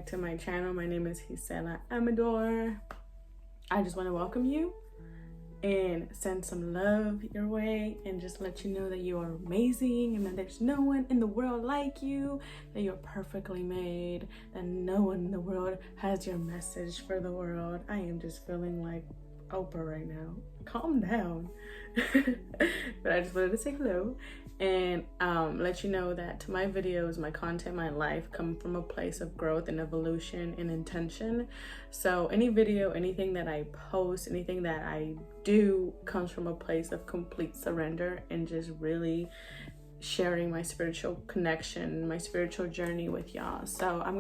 back to my channel. My name is Gisela Amador. I just want to welcome you and send some love your way and just let you know that you are amazing and that there's no one in the world like you, that you're perfectly made, that no one in the world has your message for the world. I am just feeling like Oprah right now. Calm down. But I just wanted to say hello and let you know that my videos, my content, my life come from a place of growth and evolution and intention. So any video, anything that I post, anything that I do comes from a place of complete surrender and just really sharing my spiritual connection, my spiritual journey with y'all. So I'm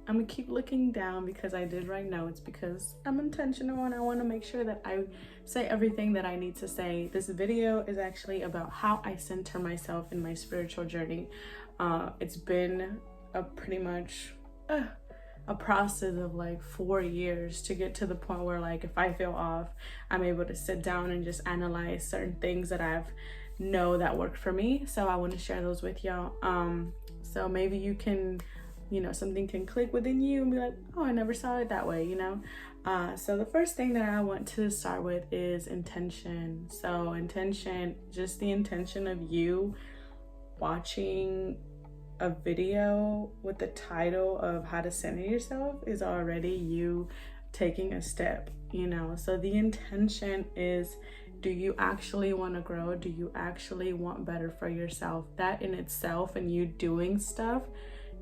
gonna keep looking down because I did write notes, because I'm intentional and I want to make sure that I say everything that I need to say. This video is actually about how I center myself in my spiritual journey. It's been a pretty much a process of like 4 years to get to the point where, like, if I feel off, I'm able to sit down and just analyze certain things that I've know that worked for me. So I want to share those with y'all. So maybe you can, something can click within you and be like, oh, I never saw it that way, So the first thing that I want to start with is intention. So intention, just the intention of you watching a video with the title of how to center yourself is already you taking a step, So the intention is, do you actually want to grow? Do you actually want better for yourself? That in itself, and you doing stuff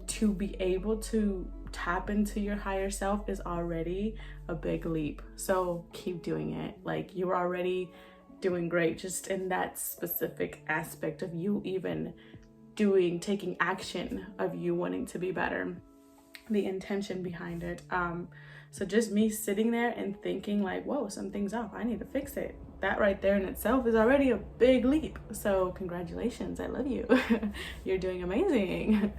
to be able to tap into your higher self, is already a big leap. So keep doing it. Like, you're already doing great just in that specific aspect of you even taking action of you wanting to be better. The intention behind it. So just me sitting there and thinking like, whoa, something's off, I need to fix it. That right there in itself is already a big leap. So congratulations, I love you. You're doing amazing.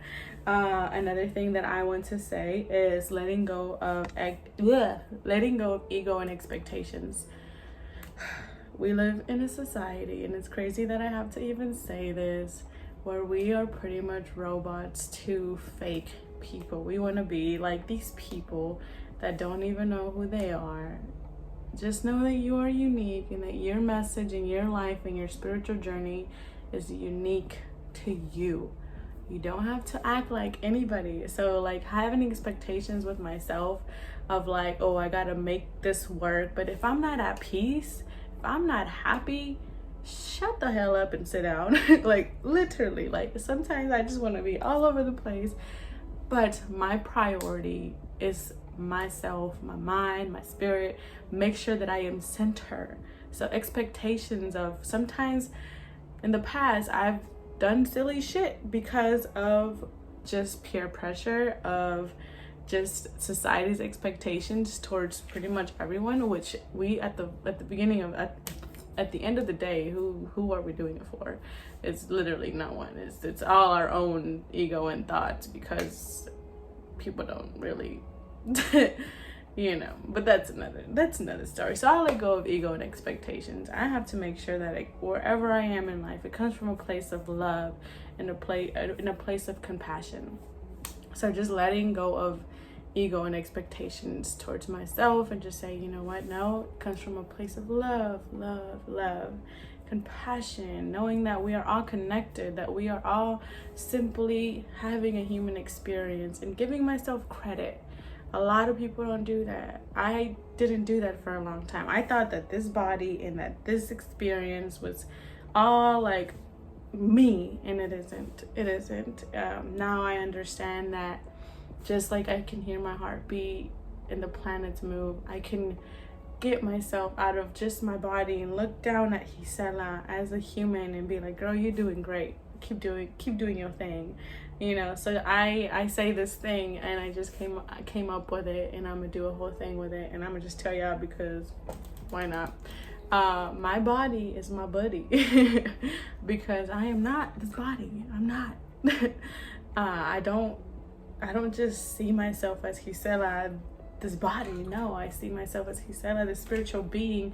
Another thing that I want to say is letting go of ego and expectations. We live in a society, and it's crazy that I have to even say this, where we are pretty much robots to fake people. We want to be like these people that don't even know who they are. Just know that you are unique and that your message and your life and your spiritual journey is unique to you. You don't have to act like anybody. So like, having expectations with myself of like, oh, I gotta make this work. But if I'm not at peace, if I'm not happy, shut the hell up and sit down. Like, literally, like sometimes I just want to be all over the place. But my priority is myself, my mind, my spirit. Make sure that I am centered. So expectations of, sometimes in the past I've done silly shit because of just peer pressure, of just society's expectations towards pretty much everyone, which we at the end of the day, who are we doing it for? It's literally no one. It's all our own ego and thoughts, because people don't really but that's another story. So I'll let go of ego and expectations. I have to make sure that wherever I am in life, it comes from a place of love and in a place of compassion. So just letting go of ego and expectations towards myself and just say, you know what, no, it comes from a place of love, compassion, knowing that we are all connected, that we are all simply having a human experience, and giving myself credit. A lot of people don't do that. I didn't do that for a long time. I thought that this body and that this experience was all like me, and it isn't. Now I understand that just like I can hear my heartbeat and the planets move, I can get myself out of just my body and look down at Gisela as a human and be like, girl, you're doing great. Keep doing your thing. So I say this thing, and I just came up with it, and I'm gonna do a whole thing with it, and I'm gonna just tell y'all because why not? My body is my buddy. Because I am not this body. I'm not. I don't just see myself as Gisela, this body. No, I see myself as Gisela, this spiritual being,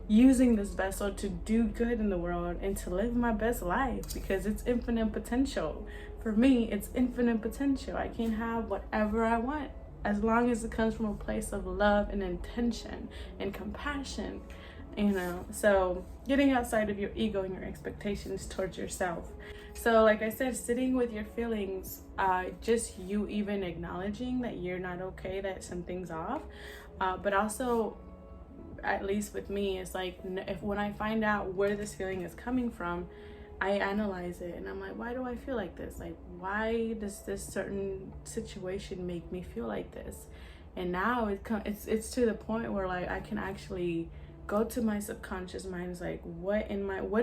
using this vessel to do good in the world and to live my best life, because it's infinite potential. For me, it's infinite potential. I can have whatever I want. as long as it comes from a place of love and intention and compassion, you know. So getting outside of your ego and your expectations towards yourself. So like I said, sitting with your feelings, just you even acknowledging that you're not okay, that something's off, but also, at least with me, it's like, if when I find out where this feeling is coming from, I analyze it and I'm like, why do I feel like this? Like, why does this certain situation make me feel like this? And now it's to the point where like I can actually go to my subconscious mind. It's like, what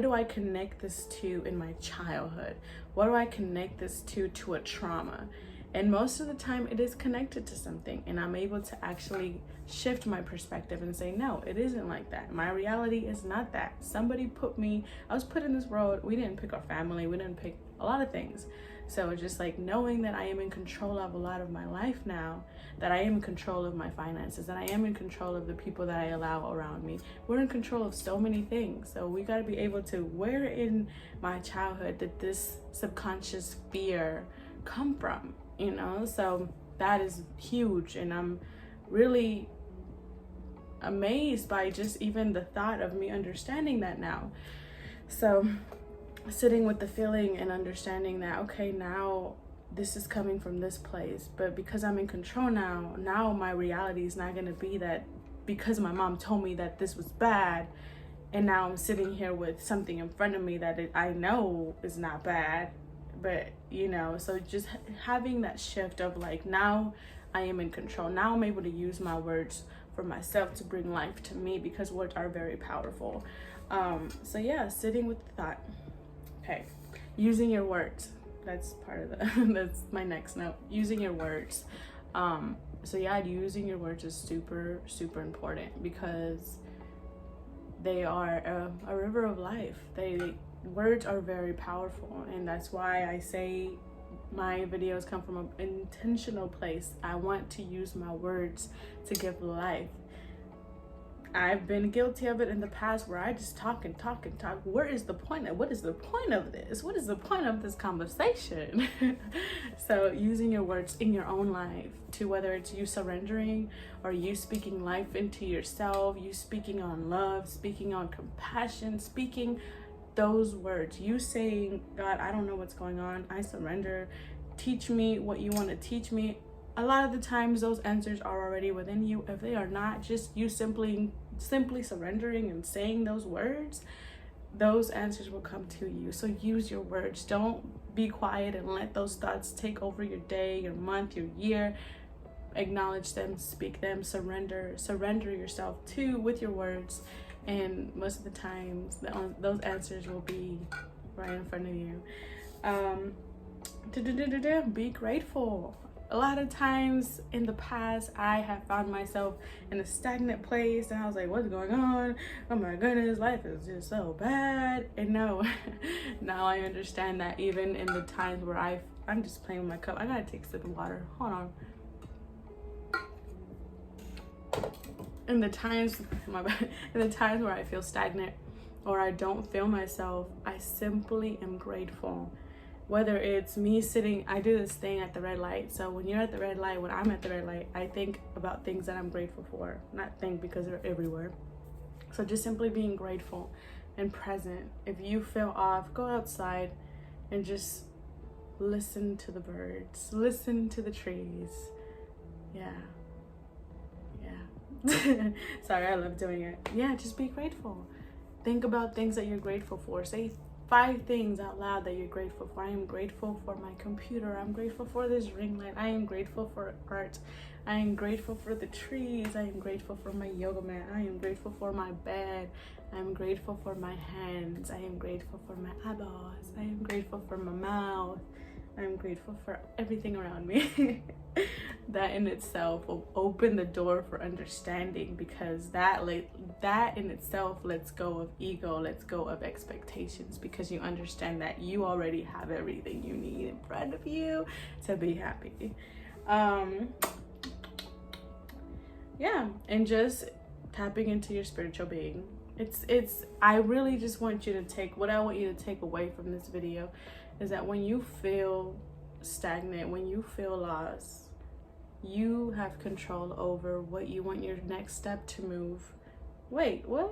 do I connect this to in my childhood? What do I connect this to a trauma? And most of the time it is connected to something, and I'm able to actually shift my perspective and say, no, it isn't like that. My reality is not that. Somebody I was put in this world. We didn't pick our family. We didn't pick a lot of things. So just like knowing that I am in control of a lot of my life now, that I am in control of my finances, that I am in control of the people that I allow around me. We're in control of so many things. So we got to be able to, where in my childhood did this subconscious fear come from? You know, so that is huge, and I'm really amazed by just even the thought of me understanding that now. So sitting with the feeling and understanding that, okay, now this is coming from this place, but because I'm in control now my reality is not going to be that because my mom told me that this was bad, and now I'm sitting here with something in front of me that I know is not bad. But you know, so just having that shift of like, now I am in control. Now I'm able to use my words for myself to bring life to me, because words are very powerful. So yeah, sitting with the thought. Okay, using your words. That's part of the that's my next note. Using your words. So yeah, using your words is super, super important, because they are a river of life. Words are very powerful, and that's why I say my videos come from an intentional place. I want to use my words to give life. I've been guilty of it in the past, where I just talk and talk and talk. Where is the point of, what is the point of this? What is the point of this conversation? So using your words in your own life, to whether it's you surrendering or you speaking life into yourself, you speaking on love, speaking on compassion, speaking those words, you saying, God, I don't know what's going on, I surrender, teach me what you want to teach me. A lot of the times those answers are already within you. If they are not, just you simply surrendering and saying those words, those answers will come to you. So use your words. Don't be quiet and let those thoughts take over your day, your month, your year. Acknowledge them, speak them, surrender yourself to with your words. And most of the times those answers will be right in front of you. Be grateful. A lot of times in the past, I have found myself in a stagnant place, and I was like, what's going on? Oh my goodness, life is just so bad. And no, now I understand that even in the times where I'm just playing with my cup. I gotta take a sip of water. Hold on. In the times where I feel stagnant or I don't feel myself, I simply am grateful. Whether it's me sitting, I do this thing at the red light. So when you're at the red light, when I'm at the red light, I think about things that I'm grateful for. Not think, because they're everywhere. So just simply being grateful and present. If you feel off, go outside and just listen to the birds, listen to the trees. Yeah. Sorry, I love doing it. Yeah, just be grateful. Think about things that you're grateful for. Say 5 things out loud that you're grateful for. I am grateful for my computer. I'm grateful for this ring light. I am grateful for art. I am grateful for the trees. I am grateful for my yoga mat. I am grateful for my bed. I am grateful for my hands. I am grateful for my eyeballs. I am grateful for my mouth. I am grateful for everything around me. That in itself will open the door for understanding, because that in itself lets go of ego, lets go of expectations, because you understand that you already have everything you need in front of you to be happy. Yeah, and just tapping into your spiritual being. I really just want you to take, what I want you to take away from this video is that when you feel stagnant, when you feel lost, You have control over what you want your next step to move. Wait, what?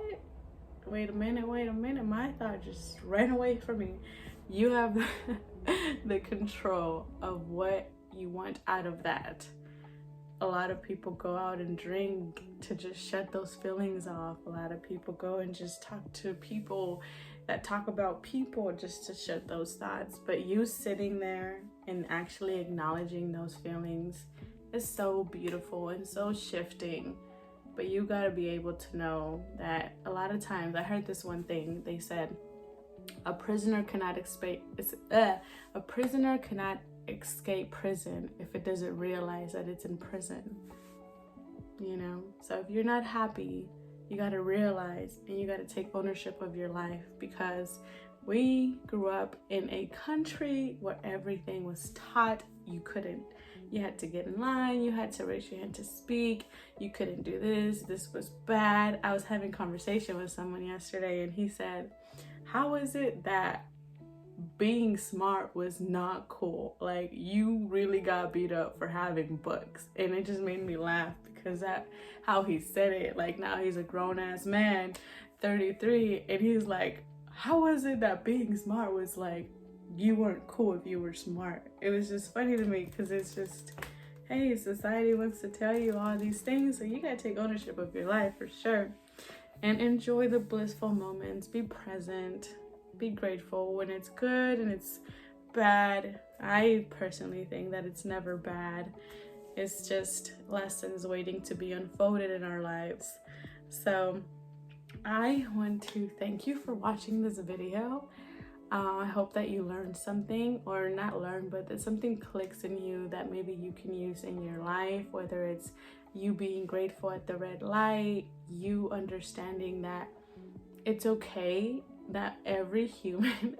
Wait a minute, my thought just ran away from me. You have the control of what you want out of that. A lot of people go out and drink to just shut those feelings off. A lot of people go and just talk to people that talk about people just to shut those thoughts. But you sitting there and actually acknowledging those feelings is so beautiful and so shifting. But you gotta be able to know that a lot of times, I heard this one thing, they said, a prisoner cannot escape prison if it doesn't realize that it's in prison. You know, so if you're not happy, you got to realize and you got to take ownership of your life, because we grew up in a country where everything was taught. You couldn't, you had to get in line, you had to raise your hand to speak, you couldn't do this was bad. I was having a conversation with someone yesterday and he said, how is it that being smart was not cool? Like, you really got beat up for having books. And it just made me laugh, because that how he said it, like, now he's a grown-ass man, 33, and he's like, how was it that being smart was like, you weren't cool if you were smart? It was just funny to me, because it's just, hey, society wants to tell you all these things, so you gotta take ownership of your life for sure. And enjoy the blissful moments. Be present. Be grateful when it's good and it's bad. I personally think that it's never bad. It's just lessons waiting to be unfolded in our lives. So I want to thank you for watching this video. I hope that you learned something, or not learn, but that something clicks in you that maybe you can use in your life, whether it's you being grateful at the red light, you understanding that it's okay that every human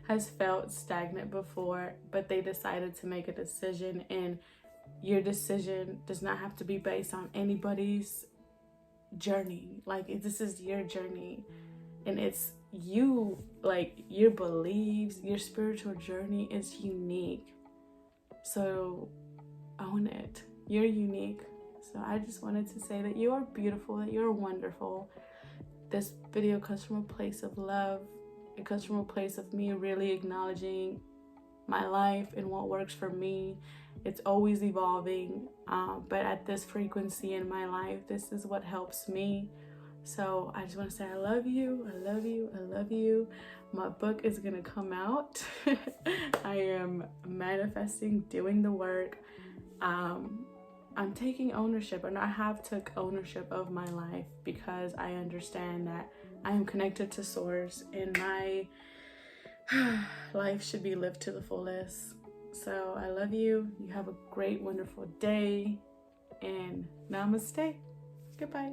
has felt stagnant before, but they decided to make a decision, and your decision does not have to be based on anybody's journey. Like, this is your journey, and it's you, like, your beliefs, your spiritual journey is unique. So own it. You're unique. So I just wanted to say that you are beautiful, that you're wonderful. This video comes from a place of love. It comes from a place of me really acknowledging my life and what works for me. It's always evolving, but at this frequency in my life, this is what helps me. So I just want to say I love you, I love you, I love you. My book is gonna come out. I am manifesting, doing the work. I'm taking ownership, and I have took ownership of my life, because I understand that I am connected to Source, and my life should be lived to the fullest. So I love you. You have a great, wonderful day, and namaste. Goodbye.